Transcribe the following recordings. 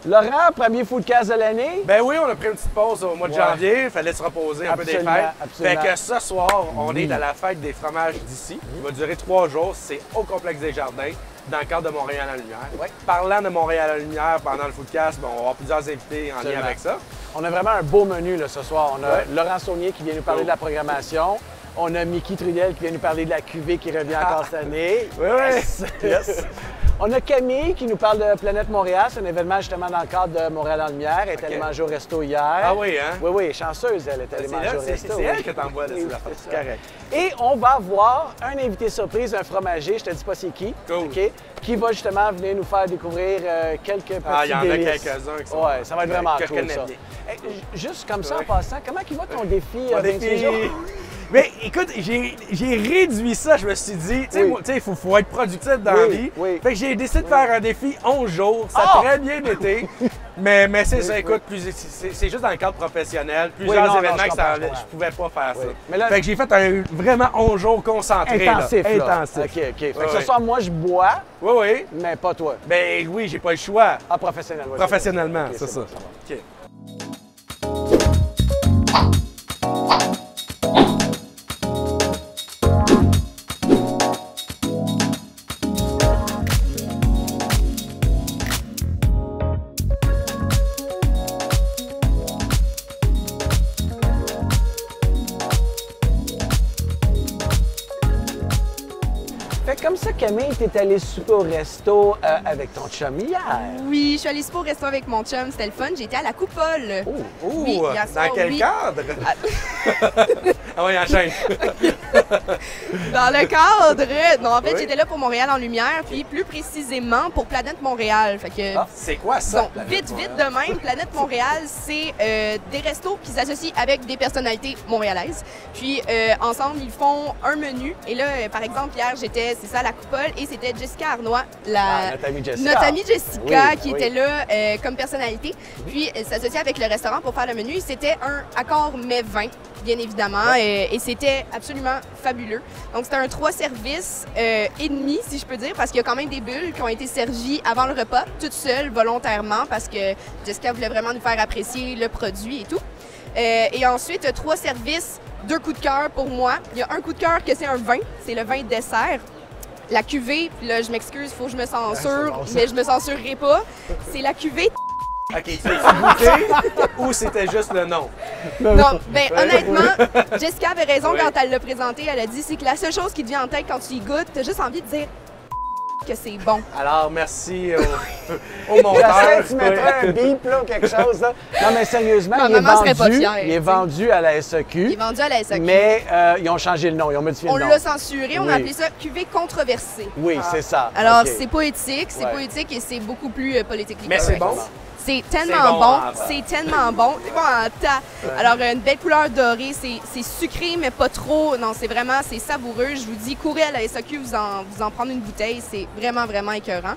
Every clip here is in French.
Laurent, premier foodcast de l'année? Ben oui, on a pris une petite pause au mois de janvier. Il fallait se reposer un peu des fêtes. Absolument. Fait que ce soir, on est à la fête des fromages d'ici. Il va durer 3 jours. C'est au Complexe des Jardins, dans le cadre de Montréal en Lumière. Ouais. Parlant de Montréal en Lumière, pendant le foodcast, on va avoir plusieurs invités en lien avec ça. On a vraiment un beau menu là, ce soir. On a Laurent Saunier qui vient nous parler de la programmation. On a Mickey Trudel qui vient nous parler de la cuvée qui revient encore cette année. Oui, oui. Yes. On a Camille qui nous parle de Planète Montréal. C'est un événement justement dans le cadre de Montréal en Lumière. Elle est allée manger au resto hier. Ah oui, hein? Oui, oui, chanceuse, elle est allée manger au resto. C'est elle que t'envoies de ça. C'est correct. Et on va avoir un invité surprise, un fromager, je te dis pas c'est qui, cool. Qui va justement venir nous faire découvrir quelques petits délices. Il y en a quelques-uns qui sont ouais, ça va être vraiment que cool, je connais ça. bien. Hey, juste comme ça, en passant, comment il va ton défi? Mon 26 défi... jours? Mais écoute, j'ai réduit ça, je me suis dit, tu sais, il faut être productif dans la vie. Oui. Fait que j'ai décidé de faire un défi 11 jours, ça a très bien été. mais c'est ça, écoute, c'est juste dans le cadre professionnel, plusieurs événements que je pouvais pas faire ça. Mais là, fait que j'ai fait un vraiment 11 jours concentré. Intensif, là. Intensif. OK. Fait que ce soir, moi, je bois, oui. mais pas toi. Ben oui, j'ai pas le choix. Ah, professionnellement. Professionnellement, c'est ça. Bon, OK. Comme ça, Camille, t'es allée souper au resto avec ton chum hier. Oui, je suis allée souper au resto avec mon chum, c'était le fun. J'ai été à la Coupole. Oui, dans quel cadre? Ah oui, enchaîne. Dans le cadre. Non, en fait, j'étais là pour Montréal en Lumière, puis plus précisément pour Planète Montréal. Fait que, c'est quoi ça? Bon, vite de même, Planète Montréal, c'est des restos qui s'associent avec des personnalités montréalaises. Puis ensemble, ils font un menu. Et là, par exemple, hier, j'étais, c'est ça, à la Coupole, et c'était Jessica Arnois, notre amie Jessica, qui était là comme personnalité. Puis elle s'associait avec le restaurant pour faire le menu. C'était un accord mets vin, bien évidemment, et c'était absolument fabuleux. Donc c'était un 3 services et demi, si je peux dire, parce qu'il y a quand même des bulles qui ont été servies avant le repas, toutes seules, volontairement, parce que Jessica voulait vraiment nous faire apprécier le produit et tout. Et ensuite, 3 services, 2 coups de cœur pour moi. Il y a un coup de cœur que c'est un vin, c'est le vin dessert. La cuvée, puis là, je m'excuse, il faut que je me censure, mais je me censurerai pas. C'est la cuvée. OK, tu veux goûter ou c'était juste le nom? Non, bien honnêtement, Jessica avait raison quand elle l'a présenté. Elle a dit c'est que la seule chose qui te vient en tête quand tu y goûtes, t'as juste envie de dire que c'est bon. Alors, merci au monteur. Tu mettrais un bip là, ou quelque chose. Là. Non, mais sérieusement, non, il est vendu à la SAQ. Il est vendu à la SAQ. Mais ils ont changé le nom, ils ont modifié le nom. On l'a censuré, on a appelé ça cuvée controversée. Oui, c'est ça. Alors, c'est poétique, et c'est beaucoup plus politique. Mais c'est bon. C'est tellement bon, c'est tellement bon. C'est bon en tas. Alors, une belle couleur dorée, c'est sucré, mais pas trop. Non, c'est savoureux. Je vous dis, courez à la SAQ, vous en prendre une bouteille. C'est vraiment écœurant.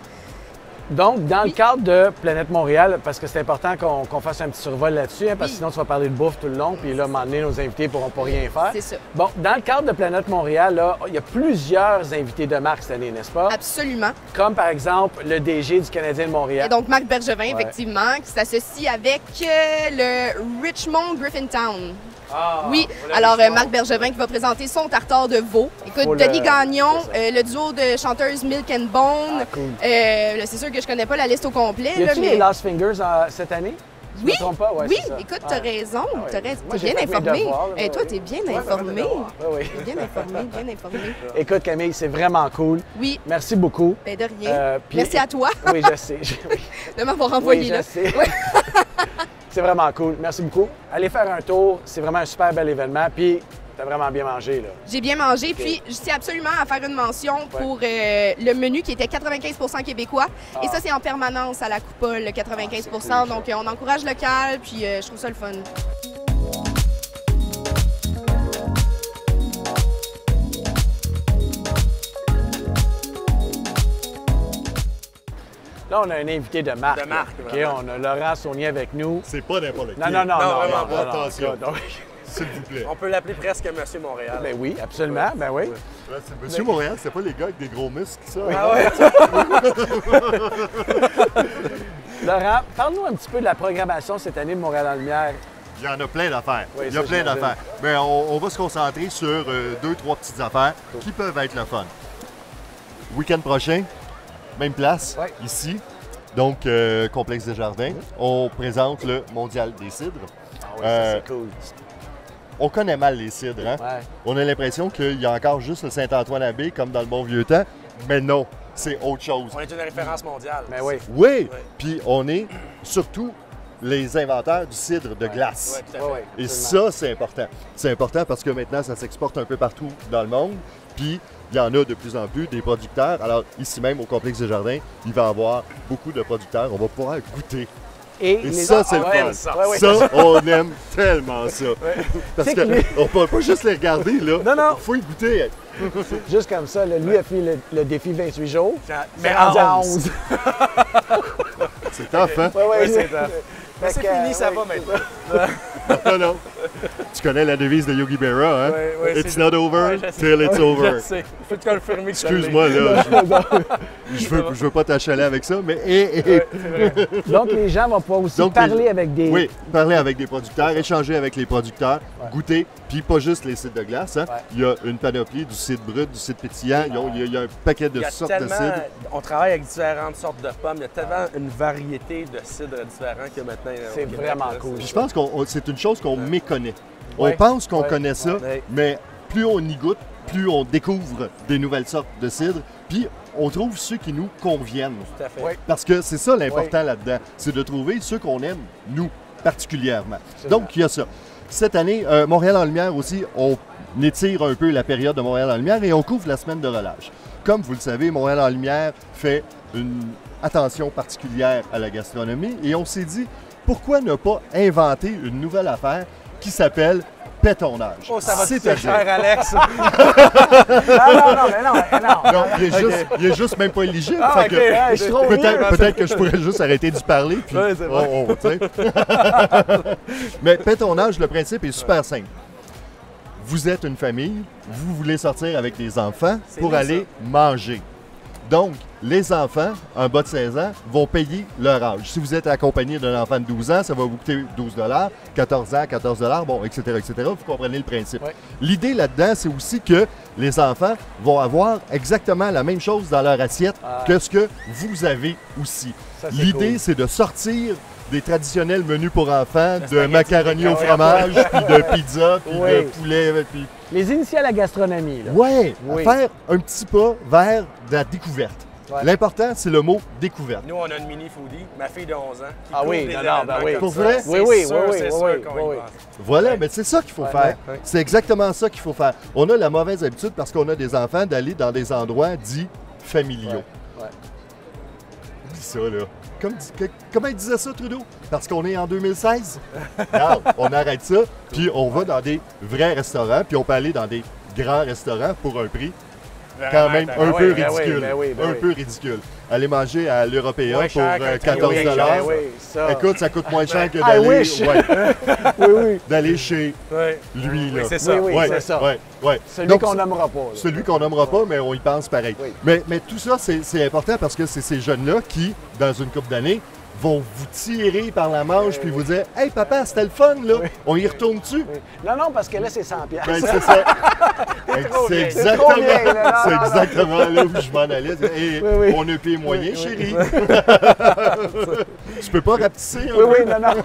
Donc, dans le cadre de Planète Montréal, parce que c'est important qu'on fasse un petit survol là-dessus, hein, parce que sinon, tu vas parler de bouffe tout le long, puis là, à un moment donné, nos invités ne pourront pas rien faire. C'est ça. Bon, dans le cadre de Planète Montréal, là, il y a plusieurs invités de marque cette année, n'est-ce pas? Absolument. Comme par exemple le DG du Canadien de Montréal. Et donc, Marc Bergevin, effectivement, qui s'associe avec le Richmond Griffintown. Ah, oui, alors Marc Bergevin qui va présenter son tartare de veau. Écoute, Denis Gagnon, le duo de chanteuses Milk and Bone. Ah, cool. C'est sûr que je connais pas la liste au complet. Y a-t-il les Last Fingers cette année? Oui, me trompe pas? Ouais, oui. Ça. Écoute, t'as raison. T'es bien fait informé. Devoirs, Et toi, t'es bien informé. Oui. T'es bien informé. Écoute, Camille, c'est vraiment cool. Oui. Merci beaucoup. Ben de rien. Merci à toi. Oui, je sais. De m'avoir envoyé là. Je sais. C'est vraiment cool. Merci beaucoup. Allez faire un tour. C'est vraiment un super bel événement. Puis, t'as vraiment bien mangé, là. J'ai bien mangé. Puis, je tiens absolument à faire une mention pour le menu qui était 95% québécois. Et ça, c'est en permanence à la Coupole, le 95%. Cool, donc, on encourage local. Puis, je trouve ça le fun. Là, on a un invité de marque. Okay, on a Laurent Saunier avec nous. C'est pas n'importe qui. Non, vraiment pas. Attention. S'il vous plaît. On peut l'appeler presque Monsieur Montréal. Ben oui, absolument, ben oui. Monsieur Montréal, c'est pas les gars avec des gros muscles, ça? Ah ouais? Laurent, parle-nous un petit peu de la programmation cette année de Montréal en Lumière. Il y en a plein d'affaires. Oui, Il y a ça, plein j'imagine. d'affaires. Mais on va se concentrer sur 2-3 petites affaires qui peuvent être le fun. Week-end prochain, même place, Ouais. ici. Donc, Complexe des Jardins. On présente le Mondial des cidres. Ah oui, ça, c'est cool. On connaît mal les cidres, hein? Ouais. On a l'impression qu'il y a encore juste le Saint-Antoine-Abbé, comme dans le bon vieux temps. Mais non, c'est autre chose. On est une référence mondiale. Mais oui. Oui, Ouais. puis on est surtout les inventeurs du cidre de glace. Ouais, tout à fait. Et absolument. ça, c'est important. C'est important parce que maintenant, ça s'exporte un peu partout dans le monde. Puis, il y en a de plus en plus des producteurs. Alors, ici même, au Complexe des Jardins, il va y avoir beaucoup de producteurs. On va pouvoir goûter. Et ça, c'est le ouais, fun. ça. Ouais, ouais. Ça, on aime tellement ça. Parce C'est que lui- qu'on ne peut pas juste les regarder, là. Non, non. Il faut y goûter. Juste comme ça, là, lui a fait le défi 28 jours. Mais rendu à en 11. C'est tough, hein? Ouais, ouais, Oui, c'est ça. Fait Mais c'est que, fini, ça ouais. va maintenant. Non, non. Tu connais la devise de Yogi Berra, hein? Ouais, ouais, It's c'est- not over Ouais, je sais. till it's over. Je sais. Faut te confirmer que ça Excuse-moi, l'est. là. Je veux pas t'achaler avec ça, mais... Ouais, c'est vrai. Donc, les gens vont pouvoir aussi Donc, parler les- avec des... Oui, parler avec des producteurs, échanger avec les producteurs, goûter, puis pas juste les cidres de glace. Hein. Ouais. Il y a une panoplie du cidre brut, du cidre pétillant. Il y a un paquet de Il y a sortes de tellement, cidres. on travaille avec différentes sortes de pommes. Il y a tellement une variété de cidres différents que maintenant. C'est au Québec, vraiment là, cool. Puis je pense que c'est une chose qu'on méconnaît. Ouais. On pense qu'on Ouais. connaît ça, Ouais. mais plus on y goûte, plus on découvre des nouvelles sortes de cidres, puis on trouve ceux qui nous conviennent. Tout à fait. Ouais. Parce que c'est ça l'important là-dedans, c'est de trouver ceux qu'on aime, nous, particulièrement. Absolument. Donc, il y a ça. Cette année, Montréal en Lumière aussi, on étire un peu la période de Montréal en Lumière et on couvre la semaine de relâche. Comme vous le savez, Montréal en Lumière fait une attention particulière à la gastronomie et on s'est dit, pourquoi ne pas inventer une nouvelle affaire qui s'appelle pétonnage? Oh, ça va te coûter C'est-à-dire- cher, Alex. mais non. Non, il est juste même pas éligible. Ah, Fait que ok. je suis trop peut-être que je pourrais juste arrêter d'y parler. Puis Ouais, c'est vrai. tu sais. Mais pétonnage, le principe est super simple. Vous êtes une famille, vous voulez sortir avec des enfants C'est pour bien aller manger. Donc, les enfants, en bas de 16 ans, vont payer leur âge. Si vous êtes accompagné d'un enfant de 12 ans, ça va vous coûter 12 14 ans, 14 bon, etc., etc. Vous comprenez le principe. Ouais. L'idée là-dedans, c'est aussi que les enfants vont avoir exactement la même chose dans leur assiette que ce que vous avez aussi. Ça, c'est L'idée, cool. c'est de sortir des traditionnels menus pour enfants, de spaghetti, macaroni au ouais, fromage, puis de pizza, puis Oui. de poulet, puis... Les initiés à la gastronomie, là. Ouais, Oui. faire un petit pas vers de la découverte. Ouais. L'important, c'est le mot découverte. Nous, on a une mini foodie, ma fille de 11 ans, qui Ah oui, couvre des non, non, ben événements oui. comme Pour ça. vrai? C'est Oui, sûr, oui, c'est oui, sûr oui, qu'on oui. y pense. Voilà, Ouais. mais c'est ça qu'il faut Ouais, faire. ouais. C'est exactement ça qu'il faut faire. On a la mauvaise habitude, parce qu'on a des enfants, d'aller dans des endroits dits familiaux. Ouais. Oublie ça, là. Comment il disait ça, Trudeau? Parce qu'on est en 2016? Non, on arrête ça, puis on va dans des vrais restaurants, puis on peut aller dans des grands restaurants pour un prix quand même un peu ben oui, ridicule. ben oui, ben un oui. peu ridicule. Aller manger à l'Européen Moins pour cher qu'un 14 Trio Ben oui, ça. Écoute, ça coûte moins cher que I d'aller wish. ouais, Oui, oui. d'aller chez Ouais. lui. Oui, Là. c'est ça. Oui, ouais, c'est ça. ouais, ouais. Celui Donc, qu'on nommera pas. là. celui qu'on nommera pas, mais on y pense pareil. Oui. Mais tout ça, c'est important parce que c'est ces jeunes-là qui, dans une couple d'années, vont vous tirer par la manche puis vous dire « Hey papa, c'était le fun, là! On y retourne-tu? Oui. Non, non, parce que là, c'est 100 piastres. Ben, c'est ça. trop C'est bien. exactement, C'est trop bien, là. Non, c'est non, non. exactement là où je m'en allais. Et Oui, oui. on a payé moyen, Oui, oui. chérie. Tu peux pas rapetisser un Oui, peu? oui, non, non.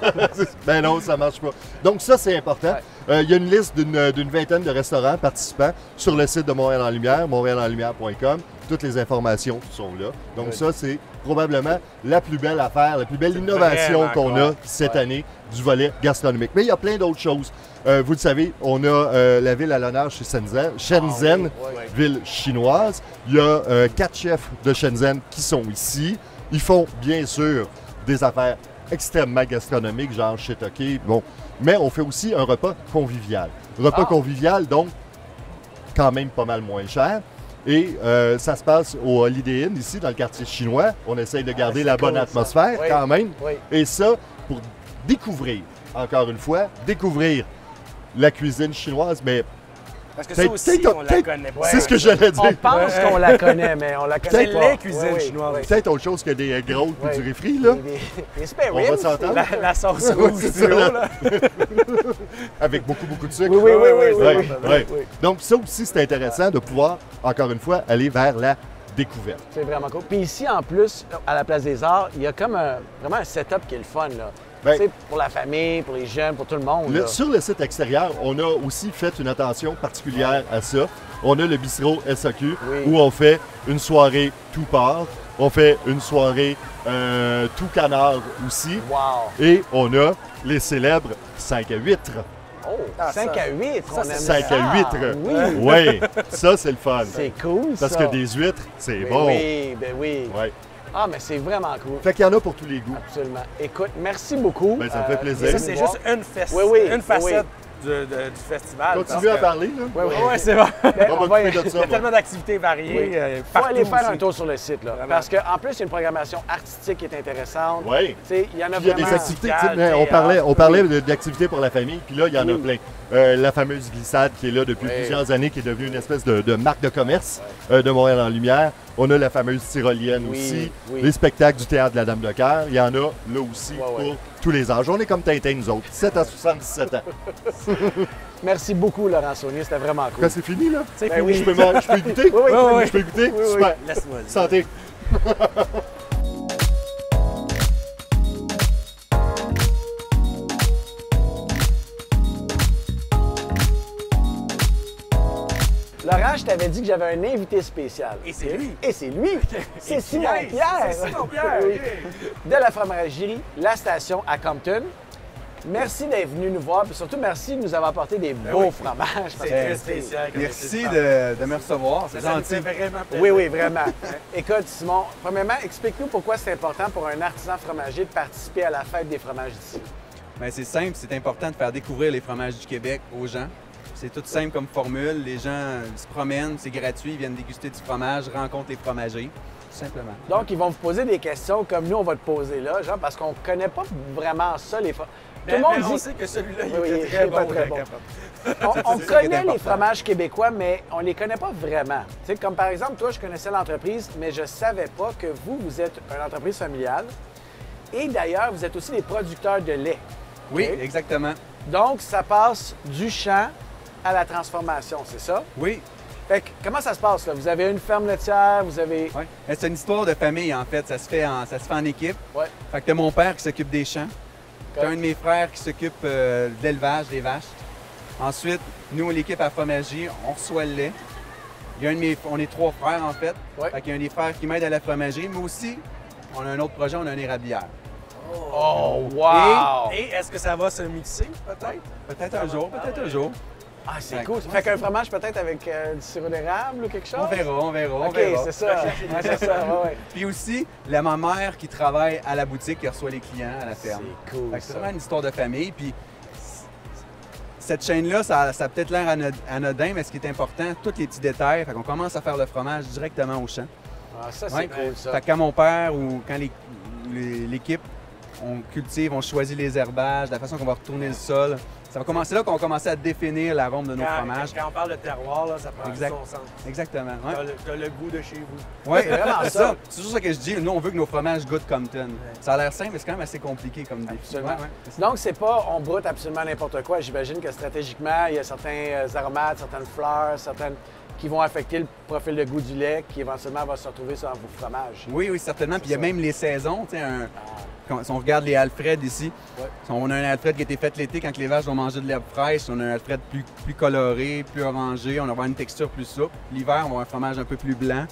Ben non, ça marche pas. Donc ça, c'est important. Il y a une liste d'une vingtaine de restaurants participants sur le site de Montréal en Lumière, montréalenlumière.com. Toutes les informations sont là. Donc ça, c'est probablement la plus belle affaire, la plus belle innovation vraiment qu'on a cool. cette année du volet gastronomique. Mais il y a plein d'autres choses. Vous le savez, on a la ville à l'honneur chez Shenzhen, ville chinoise. Il y a 4 chefs de Shenzhen qui sont ici. Ils font, bien sûr, des affaires extrêmement gastronomiques, genre shiitake. Bon. Mais on fait aussi un repas convivial. Repas convivial, donc, quand même pas mal moins cher. Et ça se passe au Holiday Inn, ici, dans le quartier chinois. On essaye de garder c'est la bonne cool, ça. atmosphère, Oui. quand même. Oui. Et ça, pour découvrir, encore une fois, découvrir la cuisine chinoise, mais Parce que ça aussi, on la connaît pas. C'est ce que j'allais dire. On pense qu'on la connaît, mais on la connaît C'est pas. les cuisines chinoises. Peut-être autre chose que des grosses ou du réfri, là. Les spare On va ribs. s'entendre. La sauce rouge, c'est c'est ça, là. Avec beaucoup de sucre. Oui. Ouais. Donc, ça aussi, c'est intéressant de pouvoir, encore une fois, aller vers la découverte. C'est vraiment cool. Puis ici, en plus, à la Place des Arts, il y a comme vraiment un setup qui est le fun, là. Ben, Tu sais, pour la famille, pour les jeunes, pour tout le monde. là. Sur le site extérieur, on a aussi fait une attention particulière à ça. On a le bistrot SAQ où on fait une soirée tout porc, on fait une soirée tout canard aussi. Wow! Et on a les célèbres 5 à 8. Oh! 5 à 8! On aime 5 ça. à 8. Oui! Oui, ça c'est le fun. C'est cool, ça! Parce que des huîtres, c'est Ben bon. oui, ben oui. Ouais. Ah, mais c'est vraiment cool. Fait qu'il y en a pour tous les goûts. Absolument. Écoute, merci beaucoup. Ben, ça me fait plaisir. Ça, c'est juste une facette du festival. Continue à parler, là. Oui. Oui, c'est bon. Ben, On va va occuper de Il y ça. a moi. tellement d'activités variées. Il faut partout aller faire aussi. un tour sur le site, là. Vraiment. Parce qu'en plus, il y a une programmation artistique qui est intéressante. Oui. Tu sais, il y en a Puis il y a vraiment... des activités, tu sais, musical, on parlait d'activités pour la famille, puis là, il y en a plein. La fameuse glissade qui est là depuis Oui. plusieurs années, qui est devenue une espèce de marque de commerce de Montréal en Lumière. On a la fameuse tyrolienne Oui, aussi, oui. les spectacles du Théâtre de la Dame de Cœur. Il y en a là aussi Ouais. pour tous les âges. On est comme Tintin, nous autres, 7 à 77 ans. Merci beaucoup, Laurent Saunier. C'était vraiment cool. Quand c'est fini, là? C'est Ben fini. oui. Je peux y goûter? Oui. Je peux y goûter? Oui. Super. Laisse-moi. Santé. Laurent, je t'avais dit que j'avais un invité spécial. Et c'est lui. Et c'est lui. C'est Simon Yes, Pierre. c'est Simon Pierre, Oui. ok. De la fromagerie La Station à Compton. Merci d'être venu nous voir, puis surtout merci de nous avoir apporté des beaux fromages. parce C'est que- très spécial. comme Merci c'est de me recevoir, c'est Ça nous gentil. fait vraiment plaisir. Oui, vraiment. Écoute, Simon, premièrement, explique-nous pourquoi c'est important pour un artisan fromager de participer à la fête des fromages d'ici. Ben, c'est simple, c'est important de faire découvrir les fromages du Québec aux gens. C'est tout simple comme formule. Les gens se promènent, c'est gratuit, ils viennent déguster du fromage, rencontrent les fromagers, tout simplement. Donc, ils vont vous poser des questions comme nous, on va te poser là, genre, parce qu'on ne connaît pas vraiment ça, les fromages. Tout le monde on dit... sait que celui-là, Oui, il il est est très pas bon. très bon. On C'est ça qui est connaît les important. fromages québécois, mais on les connaît pas vraiment. Tu sais, comme par exemple, toi, je connaissais l'entreprise, mais je savais pas que vous êtes une entreprise familiale. Et d'ailleurs, vous êtes aussi des producteurs de lait. Oui, OK? exactement. Donc, ça passe du champ à la transformation, c'est ça? Oui, Fait que, comment ça se passe, là? Vous avez une ferme laitière, vous avez... ouais. C'est une histoire de famille, en fait. Ça se fait en équipe. Ouais. Fait que t'as mon père qui s'occupe des champs. T'as un de mes frères qui s'occupe de l'élevage des vaches. Ensuite, nous, l'équipe à fromagerie, on reçoit le lait. Il y a on est 3 frères, en fait. Ouais. Fait qu'il y a un des frères qui m'aide à la fromagerie, mais aussi, on a un autre projet, on a une érablière. Oh, wow! Et est-ce que ça va se mixer, peut-être? Peut-être un jour, peut-être un jour. Ah, c'est Ouais. cool. Fait qu'un fromage peut-être avec du sirop d'érable ou quelque chose? On verra, on OK, verra. c'est ça. Ouais, c'est ça, ouais. Puis aussi, ma mère qui travaille à la boutique, qui reçoit les clients à la ferme. C'est cool, Fait que c'est ça. vraiment une histoire de famille. Puis cette chaîne-là, ça a peut-être l'air anodin, mais ce qui est important, tous les petits détails. Fait qu'on commence à faire le fromage directement au champ. Ah, ça, c'est Ouais. cool, ça. Fait que quand mon père ou quand l'équipe, on cultive, on choisit les herbages, la façon qu'on va retourner le sol. Ça va commencer là qu'on va commencer à définir l'arôme de nos fromages. Quand on parle de terroir, là, ça prend Exact. son sens. Exactement. Ouais. T'as le goût de chez vous. Ouais, C'est vraiment c'est ça. C'est toujours ça que je dis. Nous, on veut que nos fromages goûtent Compton. Ça a l'air simple, mais c'est quand même assez compliqué comme défi. Absolument. Ouais, c'est ça. Donc, c'est pas on broute absolument n'importe quoi. J'imagine que stratégiquement, il y a certains aromates, certaines fleurs, certaines qui vont affecter le profil de goût du lait qui éventuellement va se retrouver sur vos fromages. Oui, certainement. Puis il y a ça. même les saisons. Si on regarde les Alfred ici, Ouais. on a un Alfred qui a été fait l'été quand les vaches vont manger de l'herbe fraîche. On a un Alfred plus coloré, plus orangé. On va avoir une texture plus souple. L'hiver, on va avoir un fromage un peu plus blanc.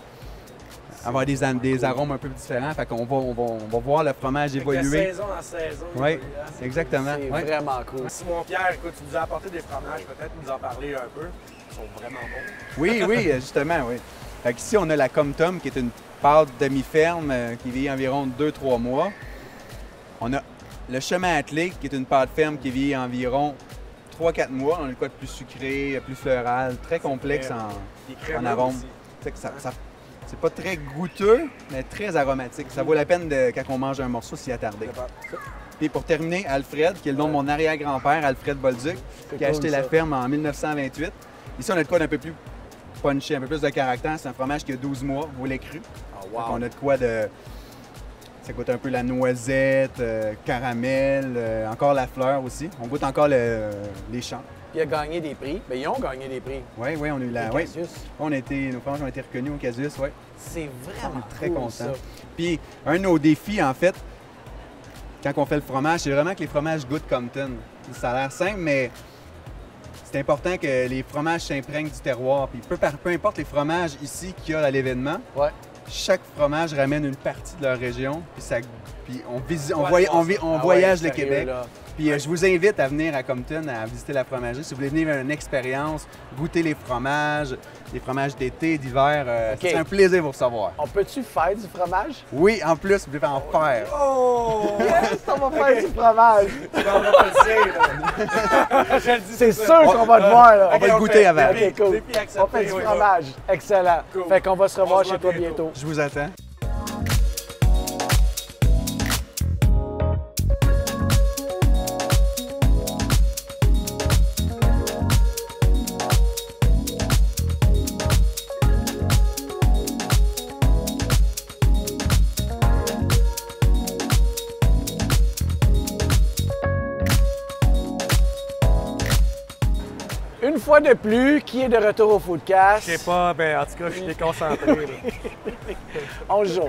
Avoir des arômes un peu différents. Fait qu'on on va voir le fromage De évoluer. saison en saison. Oui, évolue, hein, c'est exactement. C'est Ouais. vraiment cool. Simon Pierre, écoute, tu nous as apporté des fromages, peut-être nous en parler un peu. Ils sont vraiment bons. Oui, justement, oui. Fait qu'ici, on a la Comtom, qui est une pâte demi-ferme qui vieillit environ 2-3 mois. On a le chemin attelé, qui est une pâte ferme qui vieillit environ 3-4 mois. On a le quoi de plus sucré, plus floral, très complexe Des en crémeux arôme. aussi. Fait que c'est pas très goûteux, mais très aromatique. Ça vaut la peine, quand on mange un morceau, s'y attarder. Puis pour terminer, Alfred, qui est le nom de mon arrière-grand-père, Alfred Bolduc, qui a cool, acheté la ça. ferme en 1928. Ici, on a de quoi d'un peu plus punché, un peu plus de caractère. C'est un fromage qui a 12 mois, vous lait cru. Oh, Donc, wow. on a de quoi de... Ça goûte un peu la noisette, caramel, encore la fleur aussi. On goûte encore les champs. Il a gagné des prix. Ben, ils ont gagné des prix. Oui, on a eu la... Les Oui, Casus. nos fromages ont été reconnus au Casus, oui. C'est vraiment Très cool, content. ça. Puis, un de nos défis, en fait, quand on fait le fromage, c'est vraiment que les fromages goûtent Compton. Ça a l'air simple, mais c'est important que les fromages s'imprègnent du terroir. Puis, peu importe les fromages ici qu'il y a à l'événement, Ouais. chaque fromage ramène une partie de leur région. Puis on Ah voyage ouais, le sérieux, Québec. là. Puis je vous invite à venir à Compton, à visiter la fromagerie. Si vous voulez venir faire une expérience, goûter les fromages d'été, d'hiver, OK. c'est un plaisir de vous recevoir. On peut-tu faire du fromage? Oui, en plus, vous pouvez en faire. Oh! Yes, on va faire du fromage! C'est sûr qu'on va te voir, là. On va le goûter avant. OK, cool. Défi accepté, On fait du oui, fromage. Excellent. Cool. Fait qu'on va se revoir On se chez voit toi bientôt. Je vous attends. Une fois de plus, qui est de retour au Foodcast? Je sais pas, ben en tout cas, je suis déconcentré. là. On joue.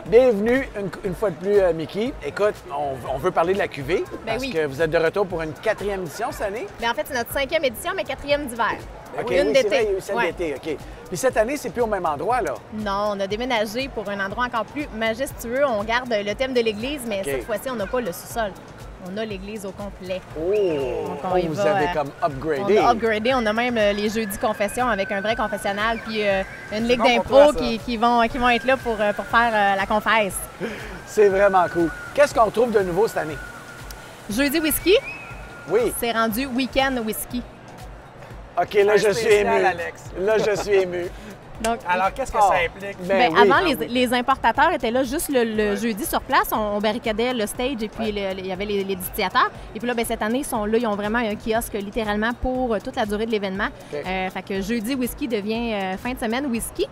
Bienvenue une fois de plus, Mickey. Écoute, on veut parler de la cuvée parce oui. que vous êtes de retour pour une 4e édition cette année. Mais en fait, c'est notre 5e édition, mais 4e d'hiver. OK, Une oui, c'est vrai, d'été. il y a eu celle Ouais. d'été, OK. Puis cette année, c'est plus au même endroit, là. Non, on a déménagé pour un endroit encore plus majestueux. On garde le thème de l'église, mais OK. cette fois-ci, on n'a pas le sous-sol. On a l'église au complet. Oh! Donc, on y vous va, avez comme On upgradé. a upgradé. On a même les jeudis confession avec un vrai confessionnal, puis une ligue bon pour d'impro toi, ça. qui vont être là pour faire la confesse. C'est vraiment cool. Qu'est-ce qu'on trouve de nouveau cette année? Jeudi whisky, Oui. c'est rendu week-end whisky. OK, là, Un je suis spécial, ému. Alex. Là, je suis ému. Donc, Alors, qu'est-ce que Oh. ça implique? Ben oui. avant, les importateurs étaient là juste le jeudi sur place. On barricadait le stage et puis il y avait les distillateurs. Et puis là, ben, cette année, ils sont là. Ils ont vraiment un kiosque littéralement pour toute la durée de l'événement. OK. Fait que jeudi whisky devient fin de semaine whisky.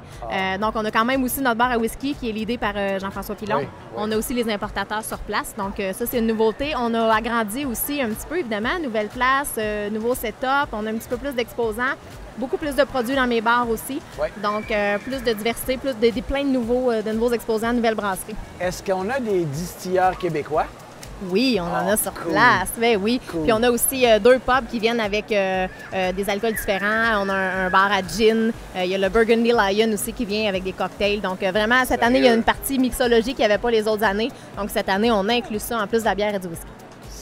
Donc, on a quand même aussi notre bar à whisky qui est l'idée par Jean-François Pilon. Oui, oui. On a aussi les importateurs sur place. Donc, ça, c'est une nouveauté. On a agrandi aussi un petit peu, évidemment. Nouvelle place, nouveau setup. On a un petit peu plus d'exposants. Beaucoup plus de produits dans mes bars aussi. Oui. Donc, plus de diversité, plein de nouveaux exposants, nouvelles brasseries. Est-ce qu'on a des distilleurs québécois? Oui, on en a sur cool. place. Ben oui. Cool. Puis on a aussi 2 pubs qui viennent avec des alcools différents. On a un bar à gin. Il y a le Burgundy Lion aussi qui vient avec des cocktails. Donc, vraiment, cette année, il y a une partie mixologie qu'il n'y avait pas les autres années. Donc, cette année, on inclut ça en plus de la bière et du whisky.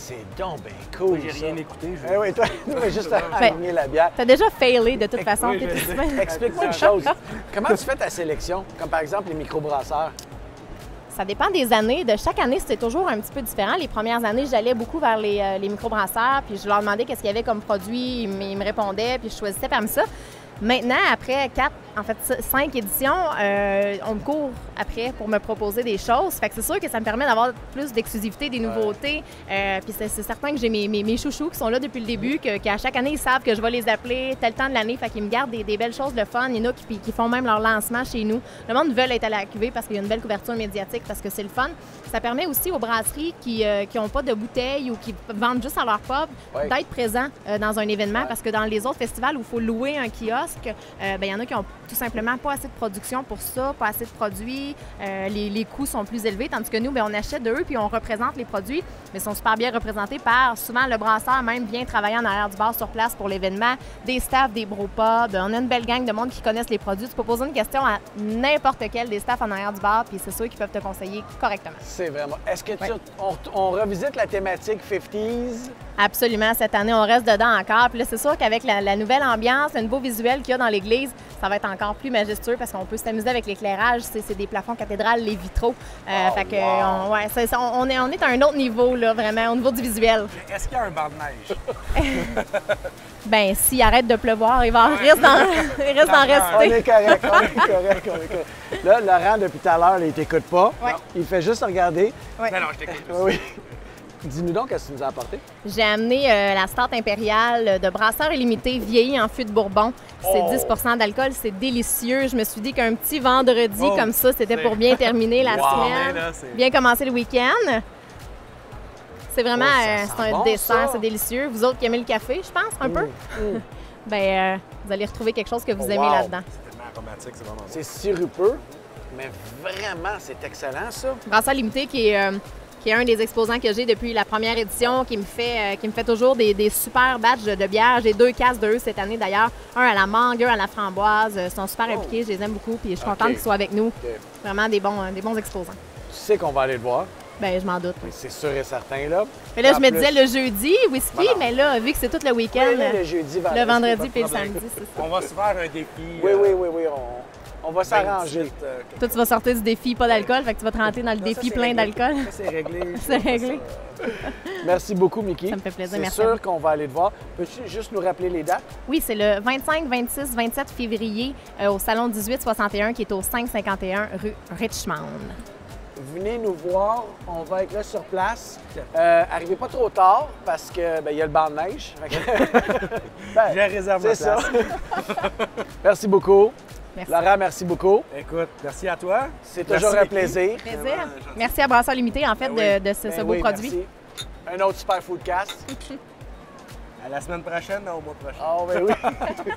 C'est donc bien cool, J'ai ça. rien écouté. Eh oui, toi, juste à Ben, aligner la bière. T'as déjà failé de toute façon. Oui, t'es- je sais. Explique-moi une chose. Comment tu fais ta sélection? Comme par exemple les microbrasseurs. Ça dépend des années. De chaque année, c'était toujours un petit peu différent. Les premières années, j'allais beaucoup vers les microbrasseurs, puis je leur demandais qu'est-ce qu'il y avait comme produit. Ils me répondaient, puis je choisissais parmi ça. Maintenant, après 5 éditions, on me court après pour me proposer des choses. Fait que c'est sûr que ça me permet d'avoir plus d'exclusivité, des nouveautés. Puis c'est certain que j'ai mes chouchous qui sont là depuis le début, qu'à chaque année, ils savent que je vais les appeler tel temps de l'année. Fait qu'ils me gardent des belles choses de fun. Il y en a qui font même leur lancement chez nous. Le monde veut être à la cuvée parce qu'il y a une belle couverture médiatique, parce que c'est le fun. Ça permet aussi aux brasseries qui n'ont pas de bouteilles ou qui vendent juste à leur pub Ouais. d'être présents dans un événement, parce que dans les autres festivals où il faut louer un kiosque, il y en a qui ont tout simplement pas assez de production pour ça, pas assez de produits, les coûts sont plus élevés, tandis que nous, on achète d'eux puis on représente les produits, mais ils sont super bien représentés par souvent le brasseur même vient travailler en arrière du bar sur place pour l'événement, des staffs, des brewpubs. On a une belle gang de monde qui connaissent les produits. Tu peux poser une question à n'importe quel des staffs en arrière du bar, puis c'est sûr qu'ils peuvent te conseiller correctement. C'est vraiment. Est-ce que on revisite la thématique 50s? Absolument. Cette année, on reste dedans encore. Puis là, c'est sûr qu'avec la nouvelle ambiance, le nouveau visuel qu'il y a dans l'église, ça va être encore plus majestueux parce qu'on peut s'amuser avec l'éclairage. C'est des plafonds cathédrales, les vitraux. Fait que, on est à un autre niveau, là, vraiment, au niveau du visuel. Est-ce qu'il y a un bar de neige? Ben, s'il arrête de pleuvoir, il reste d'en On rester. est correct. Là, Laurent, depuis tout à l'heure, il t'écoute pas. Ouais. Il fait juste regarder. Non, je t'écoute. Oui. Dis-nous donc, qu'est-ce que tu nous as apporté? J'ai amené la Stout impériale de Brasseur illimité vieillie en fût de Bourbon. C'est 10 d'alcool, c'est délicieux. Je me suis dit qu'un petit vendredi comme ça, c'était pour bien terminer la semaine, bien commencer le week-end. C'est vraiment c'est un bon, dessert, ça. c'est délicieux. Vous autres qui aimez le café, je pense, un peu, ben vous allez retrouver quelque chose que vous aimez là-dedans. C'est tellement aromatique, c'est vraiment bon. C'est sirupeux, mais vraiment, c'est excellent, ça. Brasseur limité qui est un des exposants que j'ai depuis la première édition, qui me fait toujours des super batchs de bière. J'ai 2 casses de eux cette année d'ailleurs, un à la mangue, un à la framboise. Ils sont super impliqués, je les aime beaucoup, puis je suis contente qu'ils soient avec nous. Vraiment des bons exposants. Tu sais qu'on va aller le voir. Ben je m'en doute. Oui. C'est sûr et certain, là. Mais là, En je me plus- disais le jeudi, whisky, mais là, vu que c'est tout le week-end, Oui, le jeudi, le vendredi pas de puis le problème. samedi, c'est ça. On va se faire un défi. Oui, on va s'arranger. Toi, tu vas sortir du défi pas d'alcool, fait que tu vas te rentrer dans le défi plein d'alcool. C'est réglé. C'est réglé. Merci beaucoup, Mickey. Ça me fait plaisir, C'est merci à sûr vous. qu'on va aller te voir. Peux-tu juste nous rappeler les dates? Oui, c'est le 25, 26, 27 février au Salon 1861 qui est au 551 rue Richmond. Venez nous voir, on va être là sur place. Arrivez pas trop tard parce que il y a le banc de neige. Fait que- Ben, J'ai réservé ma c'est ça. place. Merci beaucoup. Merci. Laurent, merci beaucoup. Écoute, merci à toi. C'est Merci, toujours un Mickey. Plaisir. plaisir. Vraiment gentil. Merci à Brasseur Limité, en fait, de ce Ben beau oui, produit. merci. Un autre super foodcast. À la semaine prochaine, au mois prochain. Ah, ben oui.